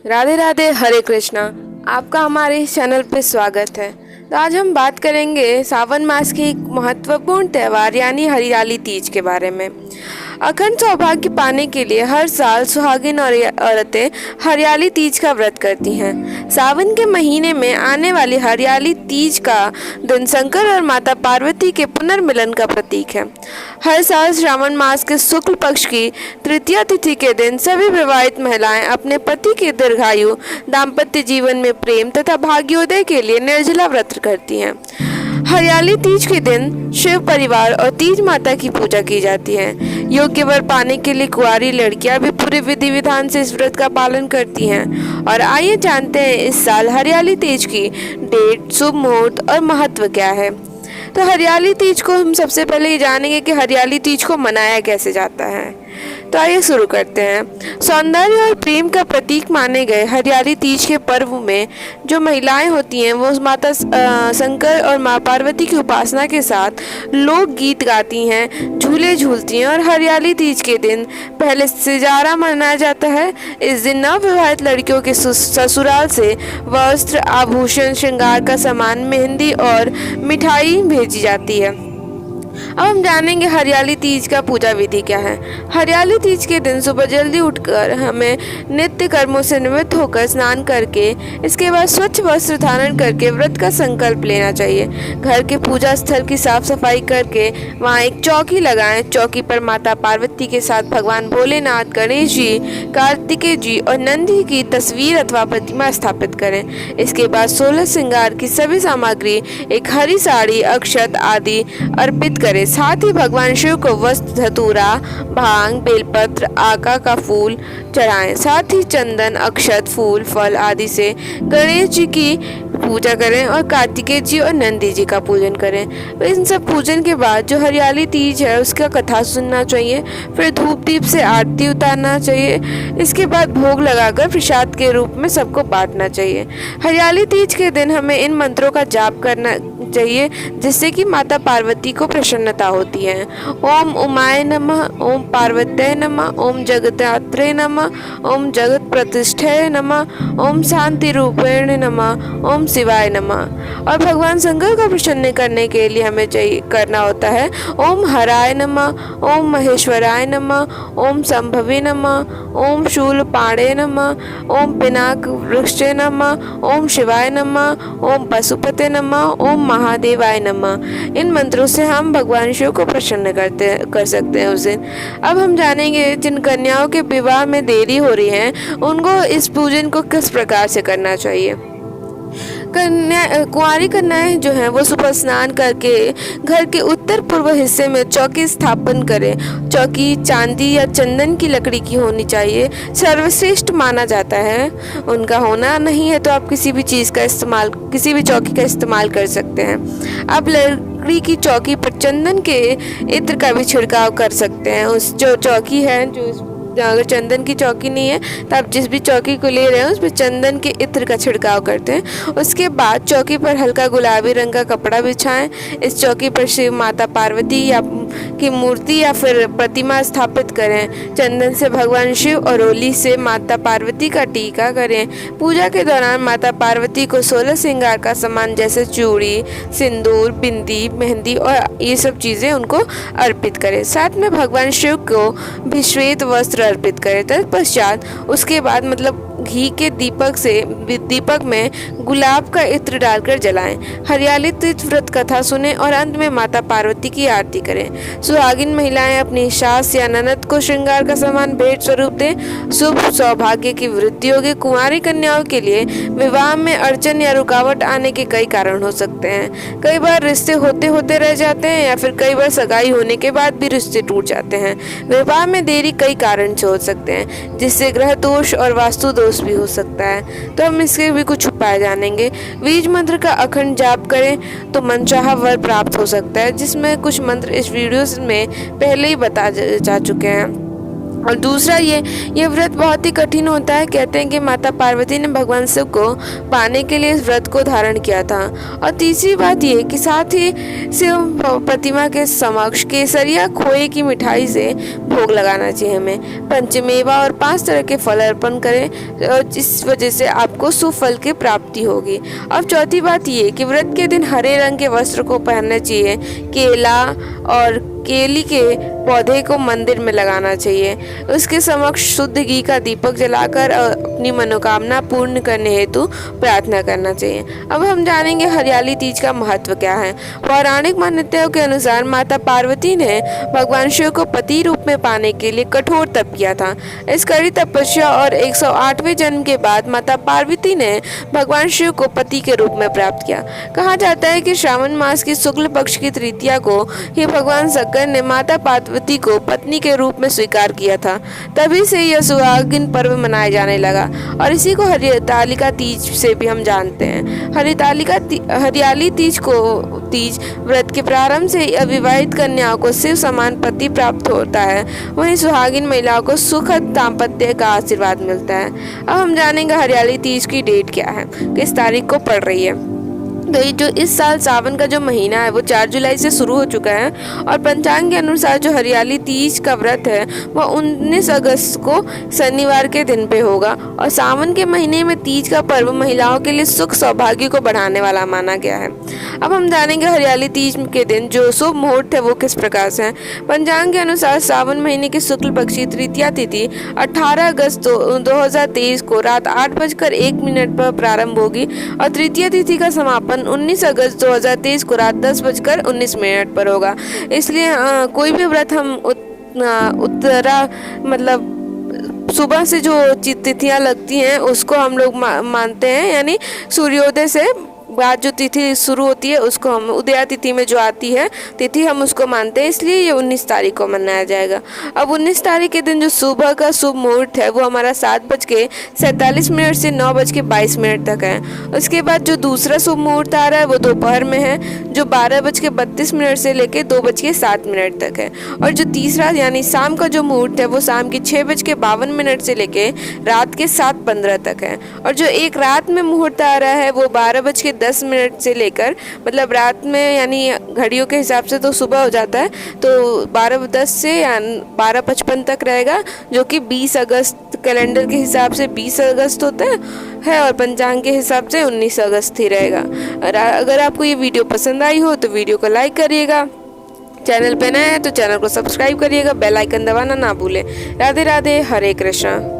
राधे राधे, हरे कृष्णा। आपका हमारे इस चैनल पे स्वागत है। तो आज हम बात करेंगे सावन मास के एक महत्वपूर्ण त्यौहार यानी हरियाली तीज के बारे में। अखंड सौभाग्य पाने के लिए हर साल सुहागिन और औरतें हरियाली तीज का व्रत करती हैं। सावन के महीने में आने वाली हरियाली तीज का दिन शंकर और माता पार्वती के पुनर्मिलन का प्रतीक है। हर साल श्रावण मास के शुक्ल पक्ष की तृतीया तिथि के दिन सभी विवाहित महिलाएं अपने पति के दीर्घायु, दाम्पत्य जीवन में प्रेम तथा भाग्योदय के लिए निर्जला व्रत करती हैं। हरियाली तीज के दिन शिव परिवार और तीज माता की पूजा की जाती है। योग्य वर पाने के लिए कुंवारी लड़कियां भी पूरे विधि विधान से इस व्रत का पालन करती हैं। और आइए जानते हैं इस साल हरियाली तीज की डेट, शुभ मुहूर्त और महत्व क्या है। तो हरियाली तीज को हम सबसे पहले ये जानेंगे कि हरियाली तीज को मनाया कैसे जाता है। तो आइए शुरू करते हैं। सौंदर्य और प्रेम का प्रतीक माने गए हरियाली तीज के पर्व में जो महिलाएं होती हैं वो माता शंकर और माँ पार्वती की उपासना के साथ लोक गीत गाती हैं, झूले झूलती हैं। और हरियाली तीज के दिन पहले सिजारा मनाया जाता है। इस दिन नवविवाहित लड़कियों के ससुराल से वस्त्र, आभूषण, श्रृंगार का सामान, मेहंदी और मिठाई भेजी जाती है। अब हम जानेंगे हरियाली तीज का पूजा विधि क्या है। हरियाली तीज के दिन सुबह जल्दी उठकर हमें नित्य कर्मों से निवृत्त होकर स्नान करके इसके बाद स्वच्छ वस्त्र धारण करके व्रत का संकल्प लेना चाहिए। घर के पूजा स्थल की साफ सफाई करके वहाँ एक चौकी लगाएं। चौकी पर माता पार्वती के साथ भगवान भोलेनाथ, गणेश जी, कार्तिकेय जी और नंदी की तस्वीर अथवा प्रतिमा स्थापित करें। इसके बाद 16 श्रृंगार की सभी सामग्री, एक हरी साड़ी, अक्षत आदि अर्पित करें। साथ ही भगवान शिव को वस्त्र, धतूरा, भांग, बेलपत्र, आका का फूल चढ़ाएं। साथ ही चंदन, अक्षत, फूल, फल आदि से गणेश जी की पूजा करें और कार्तिकेय जी और नंदी जी का पूजन करें। तो इन सब पूजन के बाद जो हरियाली तीज है उसका कथा सुनना चाहिए। फिर धूप दीप से आरती उतारना चाहिए। इसके बाद भोग लगाकर प्रसाद के रूप में सबको बांटना चाहिए। हरियाली तीज के दिन हमें इन मंत्रों का जाप करना चाहिए जिससे कि माता पार्वती को प्रसन्नता होती है। ओम उमाय नमः, ओम पार्वत्यै नमः, ओम जगदात्रे नमः, ओम जगत प्रतिष्ठे नमः, ओम शांति रूपेण नमः, ओम शिवाय नमः। और भगवान शंकर को प्रसन्न करने के लिए हमें चाहिए करना होता है ओम हराय नमः, ओम महेश्वराय नमः, ओम संभवे नमः, ओम शूलपाणे नमः, ओम पिनाक वृक्षे नमः, ओम शिवाय नमः, ओम पशुपते नमः, ओम महादेवाय नमः। इन मंत्रों से हम भगवान शिव को प्रसन्न कर सकते हैं उस दिन। अब हम जानेंगे जिन कन्याओं के विवाह में देरी हो रही है उनको इस पूजन को किस प्रकार से करना चाहिए। कुंवारी कन्याएं जो हैं वो सुबह स्नान करके घर के उत्तर पूर्व हिस्से में चौकी स्थापन करें। चौकी चांदी या चंदन की लकड़ी की होनी चाहिए, सर्वश्रेष्ठ माना जाता है। उनका होना नहीं है तो आप किसी भी चौकी का इस्तेमाल कर सकते हैं। आप लकड़ी की चौकी पर चंदन के इत्र का भी छिड़काव कर सकते हैं। उस जो चौकी है अगर चंदन की चौकी नहीं है तो आप जिस भी चौकी को ले रहे हैं उस पर चंदन के इत्र का छिड़काव करते हैं। उसके बाद चौकी पर हल्का गुलाबी रंग का कपड़ा बिछाएं। इस चौकी पर शिव, माता पार्वती की मूर्ति या फिर प्रतिमा स्थापित करें। चंदन से भगवान शिव और रोली से माता पार्वती का टीका करें। पूजा के दौरान माता पार्वती को 16 श्रृंगार का सामान जैसे चूड़ी, सिंदूर, बिंदी, मेहंदी और ये सब चीज़ें उनको अर्पित करें। साथ में भगवान शिव को भी श्वेत वस्त्र अर्पित करें। तत्पश्चात उसके बाद घी के दीपक में गुलाब का इत्र डालकर जलाएं। हरियाली तीज व्रत कथा सुने और अंत में माता पार्वती की आरती करें। सुहागिन महिलाएं अपनी सास या ननद को श्रृंगार का सामान भेंट स्वरूप दें। शुभ सौभाग्य की वृद्धि होगी। कुंवारी कन्याओं के लिए विवाह में अड़चन या रुकावट आने के कई कारण हो सकते हैं। कई बार रिश्ते होते होते रह जाते हैं या फिर कई बार सगाई होने के बाद भी रिश्ते टूट जाते हैं। विवाह में देरी कई कारण से हो सकते हैं जिससे ग्रह दोष और वास्तु दोष भी हो सकता है। तो हम इसके भी कुछ उपाय जानेंगे। बीज मंत्र का अखंड जाप करें तो मनचाहा वर प्राप्त हो सकता है, जिसमें कुछ मंत्र इस वीडियो में पहले ही बता जा चुके हैं। और दूसरा ये व्रत बहुत ही कठिन होता है। कहते हैं कि माता पार्वती ने भगवान शिव को पाने के लिए इस व्रत को धारण किया था। और तीसरी बात ये कि साथ ही शिव प्रतिमा के समक्ष केसरिया खोए की मिठाई से भोग लगाना चाहिए हमें। पंचमेवा और 5 तरह के फल अर्पण करें, जिस वजह से आपको सुफल की प्राप्ति होगी। अब चौथी बात ये कि व्रत के दिन हरे रंग के वस्त्र को पहनना चाहिए। केला और केली के पौधे को मंदिर में लगाना चाहिए। उसके समक्ष शुद्ध घी का दीपक जलाकर अपनी मनोकामना पूर्ण करने हेतु प्रार्थना करना चाहिए। अब हम जानेंगे हरियाली तीज का महत्व क्या है। पौराणिक मान्यताओं के अनुसार माता पार्वती ने भगवान शिव को पति रूप में पाने के लिए कठोर तप किया था। इस कड़ी तपस्या और 108वें जन्म के बाद माता पार्वती ने भगवान शिव को पति के रूप में प्राप्त किया। कहा जाता है कि श्रावण मास की शुक्ल पक्ष की तृतीया को ही भगवान शंकर ने माता पार्वती को पत्नी के रूप में स्वीकार किया था। तभी से यह सुहागिन पर्व मनाया जाने लगा और इसी को हरितालिका तीज से भी हम जानते हैं। हरियाली तीज व्रत के प्रारंभ से अविवाहित कन्याओं को शिव समान पति प्राप्त होता है। वहीं सुहागिन महिलाओं को सुखद दाम्पत्य का आशीर्वाद मिलता है। अब हम जानेंगे हरियाली तीज की डेट क्या है, किस तारीख को पड़ रही है। तो ये जो इस साल सावन का जो महीना है वो 4 जुलाई से शुरू हो चुका है और पंचांग के अनुसार जो हरियाली तीज का व्रत है वह 19 अगस्त को शनिवार के दिन पे होगा। और सावन के महीने में तीज का पर्व महिलाओं के लिए सुख सौभाग्य को बढ़ाने वाला माना गया है। अब हम जानेंगे हरियाली तीज के दिन जो शुभ मुहूर्त है वो किस प्रकार से है। पंचांग के अनुसार सावन महीने की शुक्ल पक्ष की तृतीया तिथि 18 अगस्त 2023 को रात 8:01 पर प्रारंभ होगी और तृतीय तिथि का समापन 19 अगस्त 2023 को रात 10:19 पर होगा। इसलिए कोई भी व्रत हम सुबह से जो तिथियां लगती हैं उसको हम लोग मानते हैं, यानी सूर्योदय से बाद जो तिथि शुरू होती है उसको हम उदया तिथि में जो आती है तिथि हम उसको मानते हैं। इसलिए ये 19 तारीख को मनाया जाएगा। अब 19 तारीख के दिन जो सुबह का शुभ मुहूर्त है वो हमारा 7:47 से 9:22 तक है। उसके बाद जो दूसरा शुभ मुहूर्त आ रहा है वो दोपहर में है जो 12:32 से लेकर 2:07 तक है। और जो तीसरा यानी शाम का जो मुहूर्त है वो शाम के 6:52 से लेकर रात के 7:15 तक है। और जो एक रात में मुहूर्त आ रहा है वो 12:10 से लेकर मतलब रात में यानी घड़ियों के हिसाब से तो सुबह हो जाता है तो 12:10 से 12:55 तक रहेगा, जो कि 20 अगस्त कैलेंडर के हिसाब से 20 अगस्त होता है और पंचांग के हिसाब से 19 अगस्त ही रहेगा। अगर आपको ये वीडियो पसंद आई हो तो वीडियो को लाइक करिएगा, चैनल पे नया है तो चैनल को सब्सक्राइब करिएगा, बेल आइकन दबाना ना भूलें। राधे राधे, हरे कृष्णा।